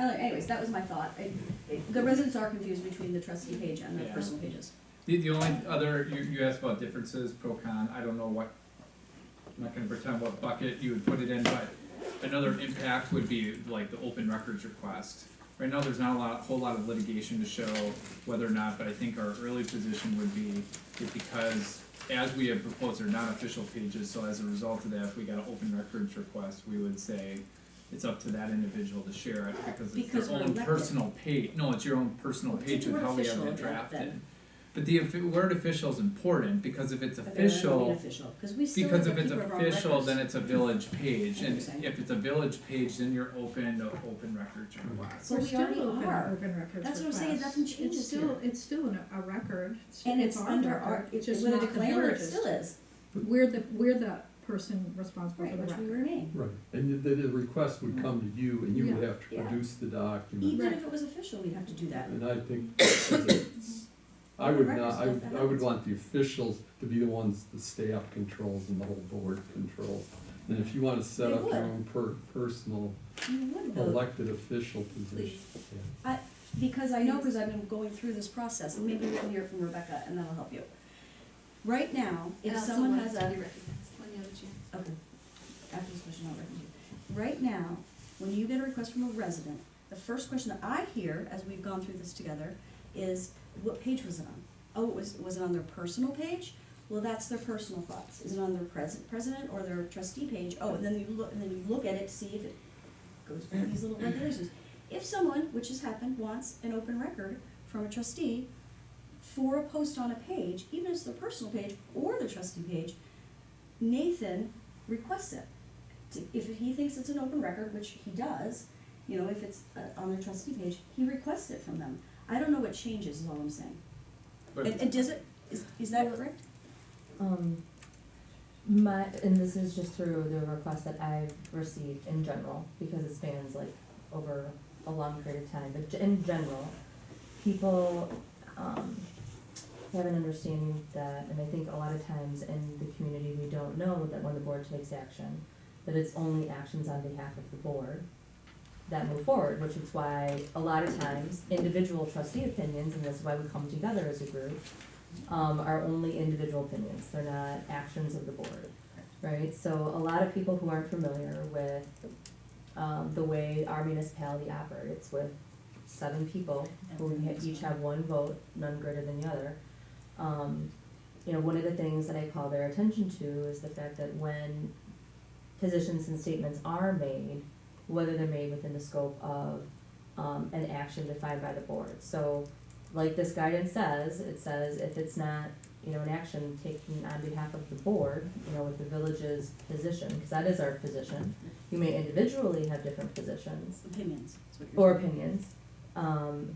Anyways, that was my thought. The residents are confused between the trustee page and the Yeah. personal pages. The only other, you asked about differences, pro con, I don't know what, I'm not gonna pretend what bucket you would put it in, but another impact would be like the open records request. Right now, there's not a whole lot of litigation to show whether or not, but I think our early position would be that because as we have proposed, they're not official pages, so as a result of that, if we got an open records request, we would say it's up to that individual to share it because it's Because their we're own elected. personal page. No, it's your own personal Well, page take the with word how we have official it out drafted. then. But the word official is important because if it's But then I don't mean official, official, because we still because have if to it's keep our own official, records. then it's a village page, I and understand. if it's a village page, then you're open to open records requests. So we We're already still open are. open records That's what I'm saying, requests. nothing changes It's still, here. it's still a record. And it's our under record. our, It's just with a not the disclaimer, it village's. still is. We're the person responsible Right, for the which we record. remain. Right, and the request would come to you, and you would Yeah. have to Yeah. produce the document. Even Right. if it was official, we'd have to do that. And I think, I would Open not, records, that I would happens. want the officials to be the ones the staff controls and the whole board controls. And if you wanna set They up your would. own personal You would though. elected official position. yeah. Because I know, because I've been going through this process, and maybe we can hear from Rebecca, and that'll help you. Right now, if someone has a, okay, after this question, I'll recognize you. Right now, when you get a request from a resident, the first question that I hear, as we've gone through this together, is, what page was it on? Oh, was it on their personal page? Well, that's their personal thoughts. Is it on their president or their trustee page? Oh, and then you look at it to see if it goes through these little regulations. If someone, which has happened, wants an open record from a trustee for a post on a page, even if it's their personal page or the trustee page, Nathan requests it. If he thinks it's an open record, which he does, if it's on the trustee page, he requests it from them. I don't know what changes, is all I'm saying. But And does it, is that correct? And this is just through the request that I've received in general, because it spans like over a long period of time, but in general, people, have an understanding that, and I think a lot of times in the community, we don't know that when the board takes action, that it's only actions on behalf of the board that move forward, which is why a lot of times individual trustee opinions, and this is why we come together as a group, are only individual opinions, they're not actions of the board, right? So a lot of people who aren't familiar with, the way our municipality operates with 7 people who each have 1 vote, none greater than the other. One of the things that I call their attention to is the fact that when positions and statements are made, whether they're made within the scope of an action defined by the board. So, like this guidance says, it says if it's not, an action taken on behalf of the board, with the village's position, because that is our position. You may individually have different positions Opinions, is what you're or saying. opinions,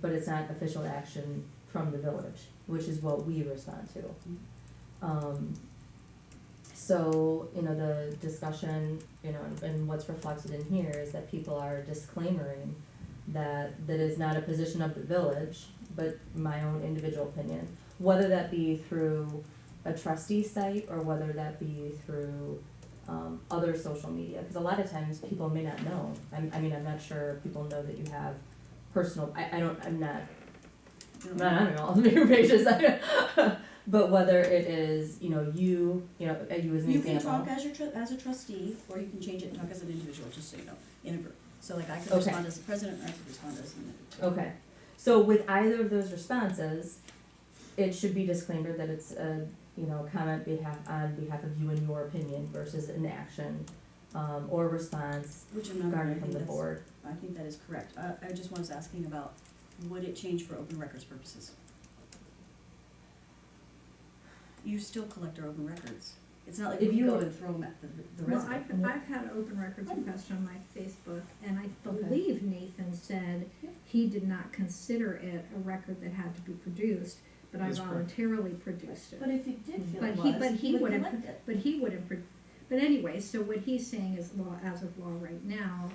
but it's not official action from the village, which is what we respond to. So, the discussion, and what's reflected in here is that people are disclaimering that is not a position of the village, but my own individual opinion, whether that be through a trustee site or whether that be through other social media, because a lot of times people may not know. I'm not sure people know that you have personal, I'm not on all of your pages, but whether it is, you as an You can example. talk as a trustee, or you can change it and talk as an individual, just so you know, in a group. So like I could Okay. respond as the president, or I could respond as an. Okay, so with either of those responses, it should be disclaimed that it's a, comment on behalf of you and your opinion versus an action, or response Which I'm not, I garnered think from the that's, board. I think that is correct. I just was asking about, would it change for open records purposes? You still collect our open records. It's not like If we you- go and throw them at the Well, resident. I've had an open records request on my Facebook, and I believe Nathan said he did not consider it a record that had to be produced, but I That's correct. voluntarily produced it. But if you did feel But it he- was, but he you would wouldn't- collect it. But he would have, but anyway, so what he's saying is law, as of law right now,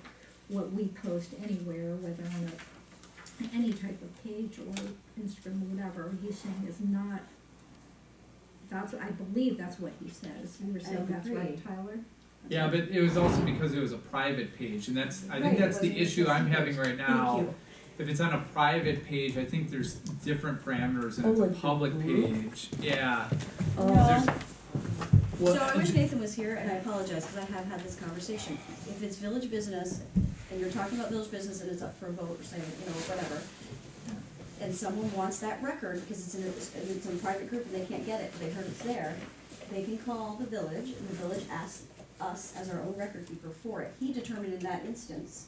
what we post anywhere, whether on any type of page or Instagram or whatever, he's saying is not, I believe that's what he says. You were saying that's right, agree. Tyler? Yeah, but it was also because it was a private page, and that's, I Right, think it that's the wasn't issue just a I'm page. having right Thank now. you. If it's on a private page, I think there's different parameters and Oh, it's like a the public group? page, yeah. Oh. There's- So I wish Nathan was here, and I apologize, because I have had this conversation. If it's village business, and you're talking about village business and it's up for a vote, or say, whatever, and someone wants that record, because it's in a private group and they can't get it, but they heard it's there, they can call the village, and the village asks us as our own record keeper for it. He determined in that instance,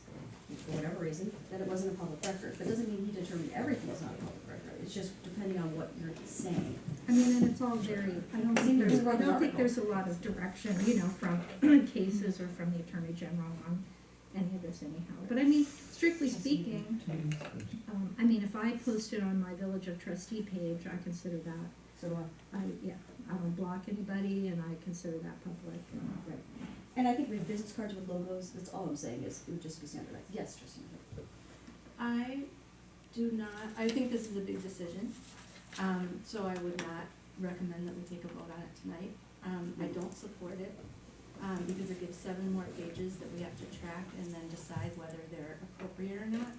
for whatever reason, that it wasn't a public record, but doesn't mean he determined everything is not a public record. It's just depending on what you're saying. I mean, and it's all very, I don't think there's a lot of direction, from cases or from the Attorney General on any of this anyhow. But I mean, strictly speaking, if I post it on my Village of Trustee page, I consider that, So do I. I don't block anybody and I consider that public. Right. And I think we have business cards with logos, that's all I'm saying is, it would just be standardized. Yes, Christina. I do not, I think this is a big decision, so I would not recommend that we take a vote on it tonight. I don't support it, because it gives 7 more pages that we have to track and then decide whether they're appropriate or not.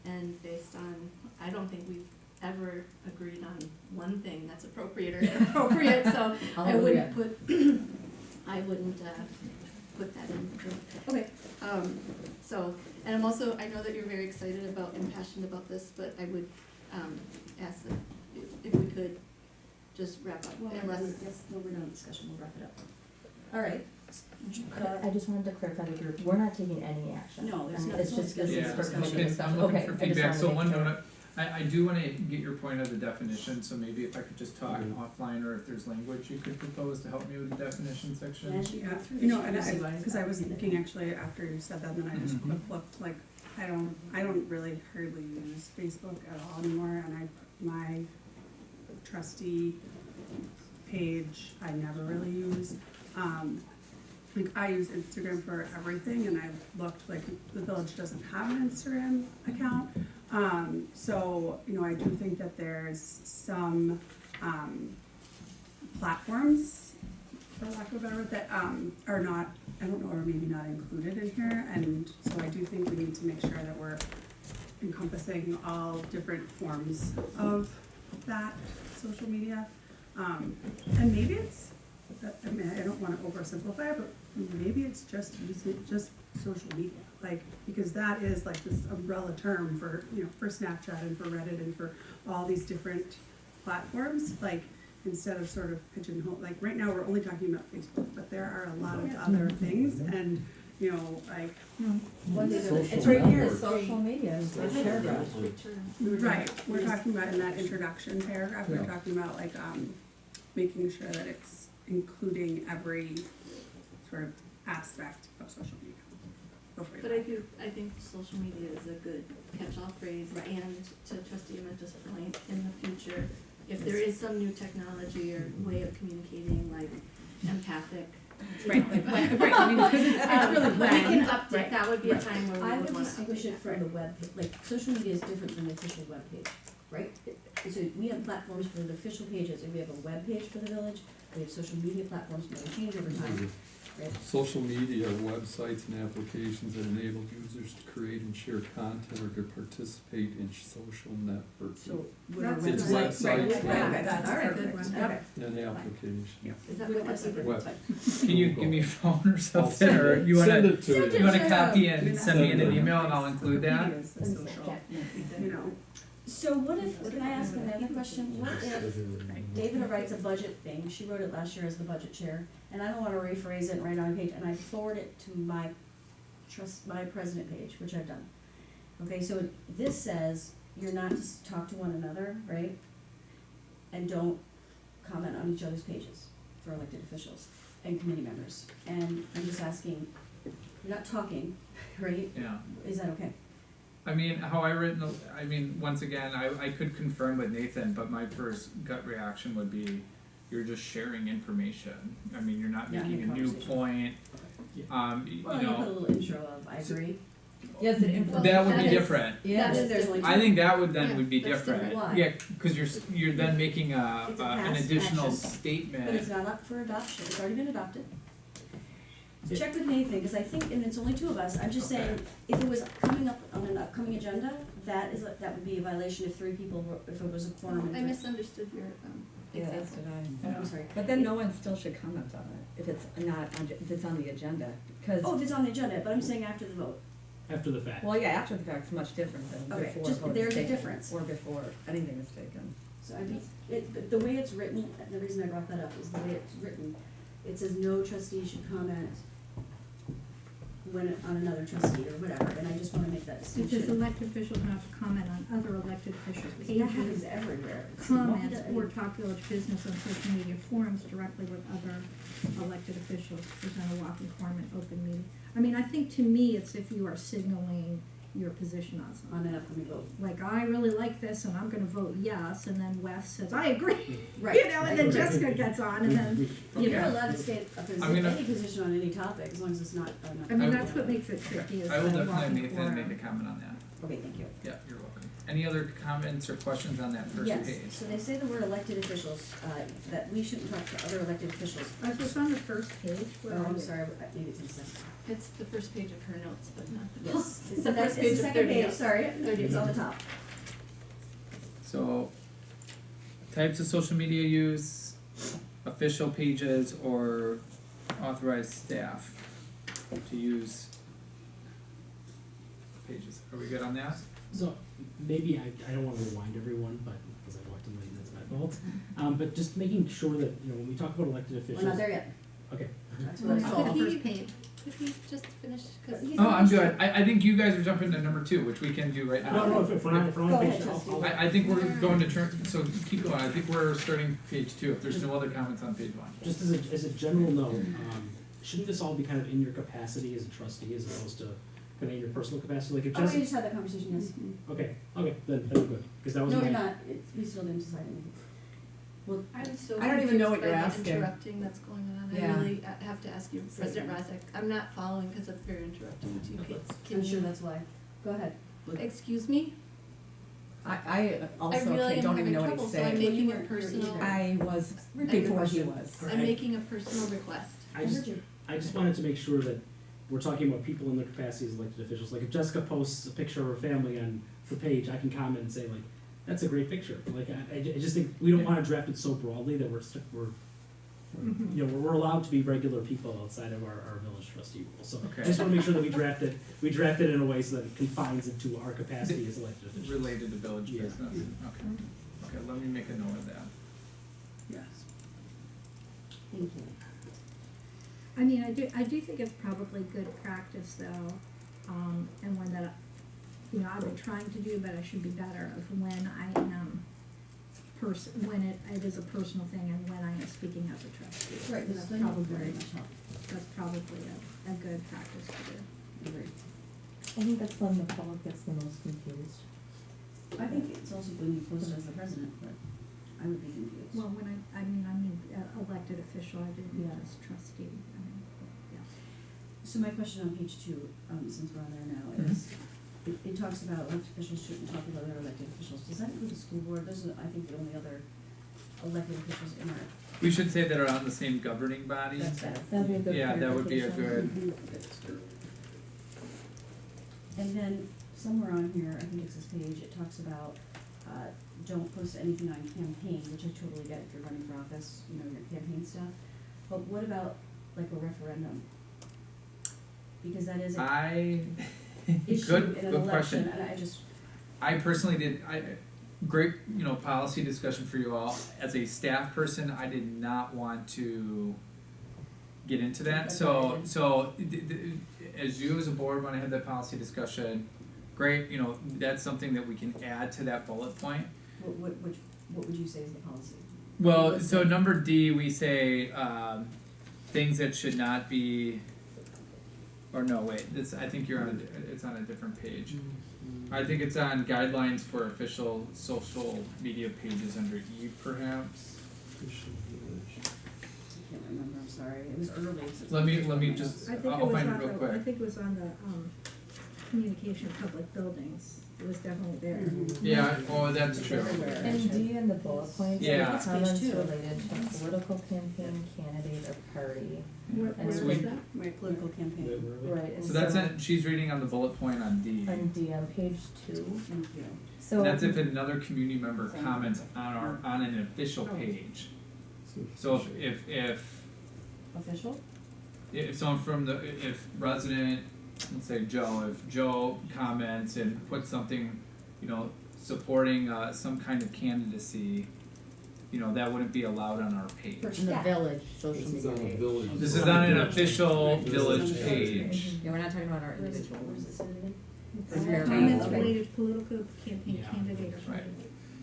And based on, I don't think we've ever agreed on one thing that's appropriate or inappropriate, so I wouldn't put, I wouldn't, put that in. Okay. So, and I'm also, I know that you're very excited about and passionate about this, but I would, ask that if we could just wrap up, Well, unless. we're done with discussion, we'll wrap it up. All right. I just wanted to clarify the group, we're not taking any action. No, there's I mean, not- it's it's just not this Yeah, is for discussion. committee I'm discussion. looking Okay, for I just feedback, wanted to so make one sure. note, I do wanna get your point of the definition, so maybe if I could just talk Mhm. offline, or if there's language you could propose to help me with the definition section. As you go Yeah, through you this, know, and you'll see why because I was thinking actually after you said that, then I just Mhm. quick looked, like, I don't really hardly use Facebook at all anymore, and my trustee page, I never really use. Like, I use Instagram for everything, and I've looked, like, the village doesn't have an Instagram account. So, I do think that there's some, platforms, for lack of a better word, that, are not, I don't know, or maybe not included in here, and so I do think we need to make sure that we're encompassing all different forms of that social media. And maybe it's, I mean, I don't wanna oversimplify it, but maybe it's just social media, like, because that is like this umbrella term for, for Snapchat and for Reddit and for all these different platforms, like, instead of sort of pigeonhole, like, right now, we're only talking about Facebook, but there are a lot of other things, and, like, It's right here, social media, is the paragraph. right, we're talking about in that introduction paragraph, we're talking about like, making sure that it's including every sort of aspect of social media. Before you But buy. I think social media is a good catch-all phrase, and to trustee Amenta's point, in the future, if there is some new technology or way of communicating, like empathic. Right, I mean, because it's really But we can when, update, that would be a time where I we would would wanna distinguish update it from the web, like, social media is different than the official web page, right? So we have platforms for the official pages, and we have a web page for the village, we have social media platforms, and they change over time, right? Social media are websites and applications that enable users to create and share content or to participate in social networks So. That's It's right. websites okay, that's All right, perfect. good one. Okay. and applications. Is that With what separate, Web. that's fine. Can you give me a phone or I'll something, send or it. you Send wanna, it to you wanna copy I mean, and send me in an that's- email and I'll include that? Wikipedia is a social, So what if, can I ask another question? What if David writes a budget thing, she wrote it last year as the budget chair, and I don't wanna rephrase it and write it on a page, and I forward it to my president page, which I've done. Okay, so this says, you're not to talk to one another, right? And don't comment on each other's pages for elected officials and committee members. And I'm just asking, you're not talking, right? Yeah. Is that okay? I mean, how once again, I could confirm with Nathan, but my first gut reaction would be, you're just sharing information. I mean, you're not Not making a in new conversation. point, Well, you put a little intro of, I agree. Yes, it Well, that would be that is- different. Yeah, That is there's different. only I think that would Yeah, then would be that's different. different. Why? Yeah, cause you're then making It's a an past additional action. But it's statement. not up for adoption, it's already been adopted. check with Nathan, cause I think, and it's only two of us, I'm just Okay. saying, if it was coming up on an upcoming agenda, that would be a violation if three people were, if it was a quorum. I misunderstood your, Yeah, example. that's what Oh, I'm sorry. But then no one still should comment on it if it's not, if it's on the agenda, cause, Oh, if it's on the agenda, but I'm saying after the vote. After the fact. well, yeah, after the fact's much different than Okay, before just- vote is there's a taken, difference. or before anything is taken. So I mean, the way it's written, the reason I brought that up is the way it's written, it says no trustee should comment when, on another trustee or whatever, and I just wanna make that It says distinction. elected officials have to comment on other elected officials' That pages, happens everywhere. It's comments, multi- or talk village business on social media forums directly with other elected officials, present a walking forum and open meeting. I mean, I think to me, it's if you are signaling your position on something. On an upcoming vote. Like, I really like this and I'm gonna vote yes, and then Wes says, I agree. Right. You know, and then Jessica gets on, and then, you You're know. allowed to state a I'm gonna- any position on any topic, as long as it's not. I mean, that's what makes it tricky, is I will the definitely walking Nathan forum. make a comment on that. Okay, thank you. Yeah, you're welcome. Any other comments or questions on that first Yes, page? so they say the word elected officials, that we shouldn't talk to other elected officials. Was this on the first page? Where Oh, are I'm you? sorry, maybe it's in the second. It's the first page of her notes, but not the. Yes, It's the first page it's of the second 30 page, notes. sorry, it's on the top. So, types of social media use, official pages, or authorized staff to use pages. Are we good on that? So maybe I don't wanna rewind everyone, but, because I walked in late, that's my fault. But just making sure that, you know, when we talk about elected We're officials. not there yet, Okay. that's what I was Well, told. the Could first page. Could he just finish, cause He's Oh, on I'm the good. I think you guys are jumping to number 2, which we can do right now. No, if we're not, Go on ahead, page, trustee. I think we're going to turn, so keep going. I think we're starting page 2, if there's no other comments on page 1. just as a general note, shouldn't this all be kind of in your capacity as a trustee as opposed to kind of in your personal capacity? Like if Oh, we Jessica, just had that conversation, yes. okay, then we're good, because that was No, my. you're not, we still didn't decide anything. Well, I'm so I don't even know what confused you're by the asking. interrupting that's going on. Yeah. I really have to ask you, President Razak, I'm not following because it's very interrupting to you. Can I'm sure you, that's why. Go ahead. excuse me? I I also really am don't having even know what trouble, he's so I'm saying. Well, you making a weren't here personal, either. I was Repeat the before he question. was. I'm making a personal request. I just, I just wanted to make sure that we're talking about people in their capacity as elected officials. Like if Jessica posts a picture of her family on the page, I can comment and say like, that's a great picture. Like I just think we don't wanna draft it so broadly that you know, we're allowed to be regular people outside of our village trustee rules. So I Okay. just wanna make sure that we draft it in a way so that it confines it to our capacity as elected officials. Related to village Yeah. business. Okay. Okay, let me make a note of that. Yes. Thank you. I mean, I do think it's probably good practice though, and one that, you know, I've been trying to do, but I should be better of when I am when it is a personal thing and when I am speaking as a trustee. Right, this That's is very probably, much help. that's probably a good practice to do. Agreed. I think that's when the public gets the most confused. I think it's also when you post it as the president, but I would be confused. Well, when I mean, elected official, I didn't Yeah. just trustee, I mean, yeah. So my question on page 2, since we're on there now, is, it talks about elected officials shouldn't talk with other elected officials. Does that include the school board? Those are, I think, the only other elected officials in our, We should say that are on the same governing body. that's better. That'd be a good Yeah, that would be a clarification. good, And then somewhere on here, I think it's this page, it talks about, don't post anything on campaign, which I totally get if you're running for office, you know, your campaign stuff. But what about like a referendum? Because that is an issue good, in an good question. election, and I just, I personally great, policy discussion for you all. As a staff person, I did not want to get into that. So, as you as a board want to have that policy discussion, great, that's something that we can add to that bullet point. what would you say is the policy? Well, so number D, we say, things that should not be, or no, wait, I think it's on a different page. I think it's on guidelines for official social media pages under E, perhaps. I can't remember, I'm sorry, it was early. So it's Let me on my just- I think I'll it was find it on real the, quick. I think it was on communication of public buildings, it was definitely there. Yeah, oh, that's true. And D in the bullet points, Yeah. are comments Page 2. related to political campaign, candidate, or party. Where And was we- that? Wait, Political campaign. Right, and So that's it, she's reading on the bullet point on D. On D, on page 2, Thank you. so. And that's if another community member comments on an official page. So if Official? someone from if resident, let's say Joe, if Joe comments and puts something, supporting, some kind of candidacy, that wouldn't be allowed on our page. For In the staff. village social This is on media a page. village. This is on an official This is village on the page. Yeah, we're not talking about our individual ones. It's Fair Comments enough. related to political campaign Yeah. candidate or Right.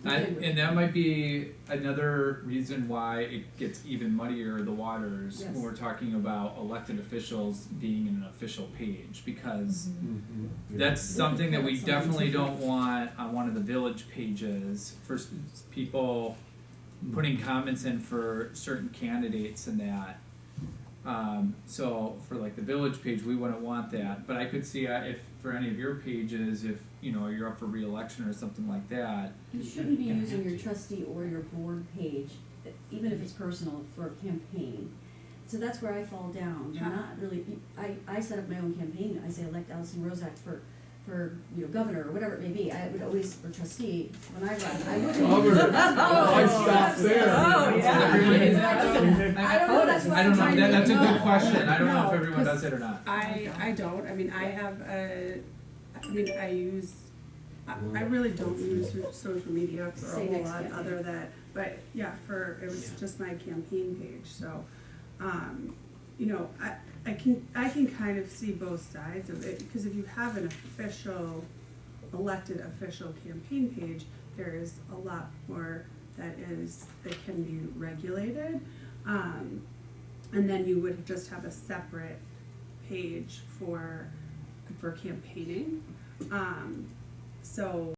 something. And that might be another reason why it gets even muddier, the waters, Yes. when we're talking about elected officials being in an official page, because that's something that we definitely don't want on one of the village pages for people putting comments in for certain candidates and that. So for like the village page, we wouldn't want that, but I could see if for any of your pages, if you're up for re-election or something like that. You shouldn't be using your trustee or your board page, even if it's personal, for a campaign. So that's where I fall down. You're not really, I set up my own campaign, I say elect Allison Rozak for governor or whatever it may be. I would always, or trustee, when I run, I would. Governor. Why stop there? Oh, yeah. I don't know, that's what I I'm don't trying know, to. that's a good question, I don't know if No, everyone does it or not. I don't, I mean, I have I use, I really don't use social media for a Say whole next lot campaign. other that, but yeah, it was just my campaign page, so, I can kind of see both sides of it, because if you have an elected official campaign page, there is a lot more that can be regulated. And then you would just have a separate page for campaigning. So